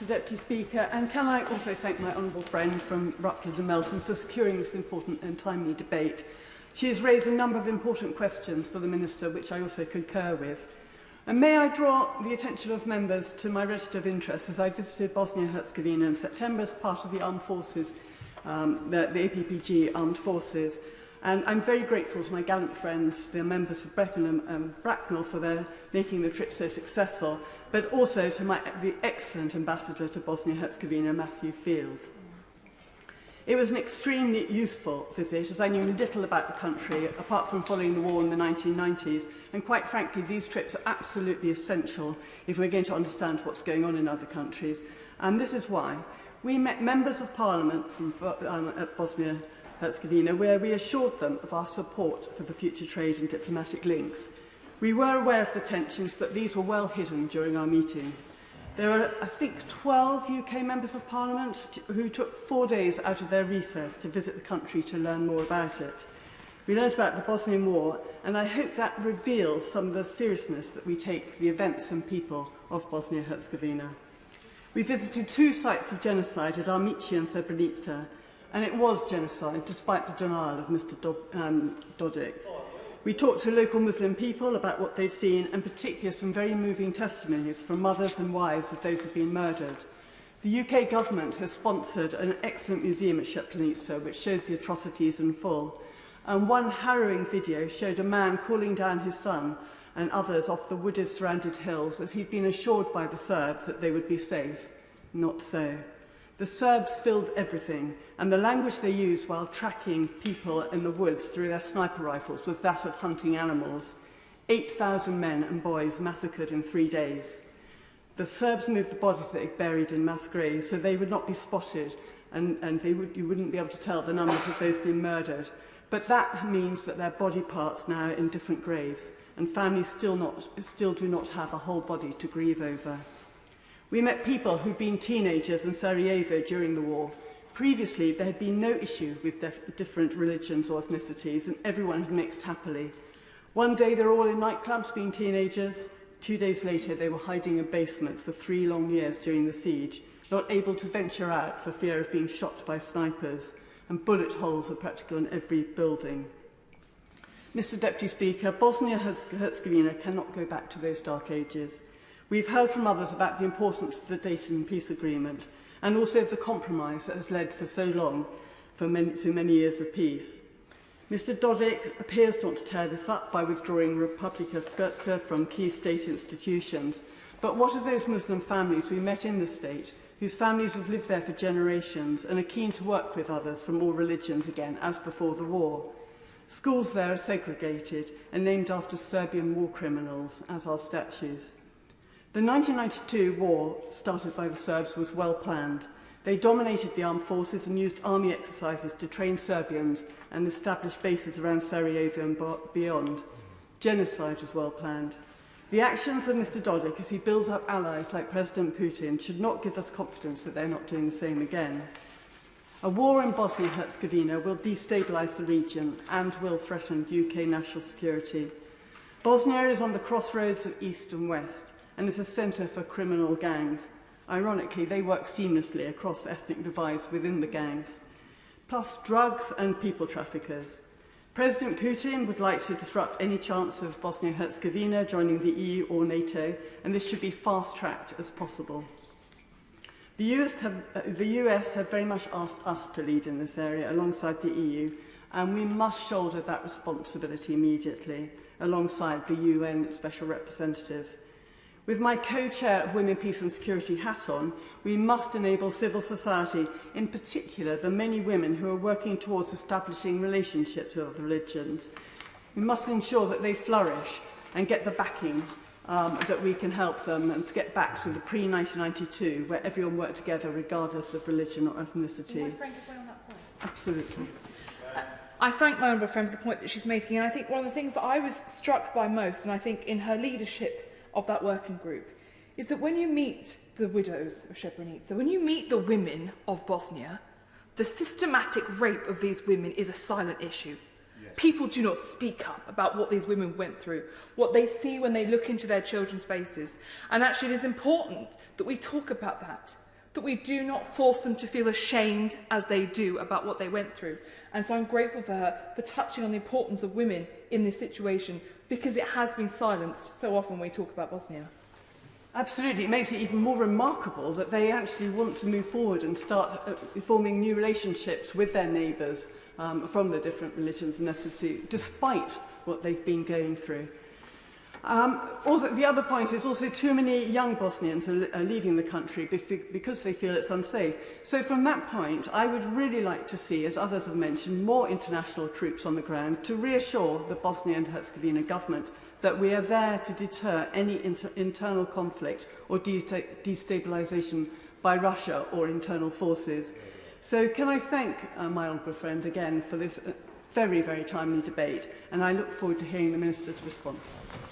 Mr Deputy Speaker, and can I also thank my honourable friend from Rutland and Melton for securing this important and timely debate. She has raised a number of important questions for the Minister, which I also concur with. And may I draw the attention of members to my register of interest as I visited Bosnia and Herzegovina in September as part of the armed forces, the APPG armed forces. And I'm very grateful to my gallant friends, the members of Breckenham and Bracknell, for their making the trip so successful, but also to the excellent ambassador to Bosnia and Herzegovina, Matthew Field. It was an extremely useful visit, as I knew little about the country, apart from following the war in the 1990s, and quite frankly, these trips are absolutely essential if we're going to understand what's going on in other countries. And this is why. We met members of Parliament from at Bosnia Herzegovina, where we assured them of our support for the future trade and diplomatic links. We were aware of the tensions, but these were well hidden during our meeting. There are, I think, 12 UK members of Parliament who took 4 days out of their recess to visit the country to learn more about it. We learned about the Bosnian War, and I hope that reveals some of the seriousness that we take the events and people of Bosnia-Herzegovina. We visited 2 sites of genocide at Armici and Srebrenica, and it was genocide, despite the denial of Mr. Dodik. We talked to local Muslim people about what they'd seen, and particularly some very moving testimonies from mothers and wives of those who've been murdered. The UK government has sponsored an excellent museum at Srebrenica, which shows the atrocities in full. And one harrowing video showed a man calling down his son and others off the wooded surrounded hills as he'd been assured by the Serbs that they would be safe. Not so. The Serbs filled everything, and the language they used while tracking people in the woods through their sniper rifles was that of hunting animals. 8,000 men and boys massacred in 3 days. The Serbs moved the bodies they buried in mass graves so they would not be spotted, and you wouldn't be able to tell the numbers of those being murdered. But that means that their body parts now are in different graves, and families still do not have a whole body to grieve over. We met people who'd been teenagers in Sarajevo during the war. Previously, there had been no issue with different religions or ethnicities, and everyone had mixed happily. One day, they were all in nightclubs being teenagers. 2 days later, they were hiding in basements for 3 long years during the siege, not able to venture out for fear of being shot by snipers, and bullet holes were practically on every building. Mr. Deputy Speaker, Bosnia and Herzegovina cannot go back to those dark ages. We've heard from others about the importance of the Dayton Peace Agreement and also of the compromise that has led for so long for many years of peace. Mr. Dodik appears not to tear this up by withdrawing Republika Srpska from key state institutions. But what of those Muslim families we met in the state, whose families have lived there for generations and are keen to work with others from all religions again, as before the war? Schools there are segregated and named after Serbian war criminals, as are statues. The 1992 war, started by the Serbs, was well planned. They dominated the armed forces and used army exercises to train Serbians and establish bases around Sarajevo and beyond. Genocide was well planned. The actions of Mr. Dodik, as he builds up allies like President Putin, should not give us confidence that they're not doing the same again. A war in Bosnia and Herzegovina will destabilise the region and will threaten UK national security. Bosnia is on the crossroads of East and West, and is a centre for criminal gangs. Ironically, they work seamlessly across ethnic divides within the gangs, plus drugs and people traffickers. President Putin would like to disrupt any chance of Bosnia and Herzegovina joining the EU or NATO, and this should be fast-tracked as possible. The US have very much asked us to lead in this area alongside the EU, and we must shoulder that responsibility immediately alongside the UN Special Representative. With my co-chair of Women, Peace and Security hat on, we must enable civil society, in particular the many women who are working towards establishing relationships with other religions. We must ensure that they flourish and get the backing that we can help them and to get back to the pre-1992 where everyone worked together regardless of religion or ethnicity. On that point? Absolutely. I thank my honourable friend for the point that she's making, and I think one of the things that I was struck by most, and I think in her leadership of that working group, is that when you meet the widows of Srebrenica, when you meet the women of Bosnia, the systematic rape of these women is a silent issue. Yes. People do not speak up about what these women went through, what they see when they look into their children's faces. And actually it is important that we talk about that. that we do not force them to feel ashamed as they do about what they went through. And so I'm grateful for her for touching on the importance of women in this situation, because it has been silenced so often when we talk about Bosnia. Absolutely. It makes it even more remarkable that they actually want to move forward and start forming new relationships with their neighbours from the different religions and ethnicities, despite what they've been going through. Also, the other point is also too many young Bosnians are leaving the country because they feel it's unsafe. So from that point, I would really like to see, as others have mentioned, more international troops on the ground to reassure the Bosnia and Herzegovina government that we are there to deter any internal conflict or destabilisation by Russia or internal forces. So can I thank my honourable friend again for this very, very timely debate, and I look forward to hearing the Minister's response.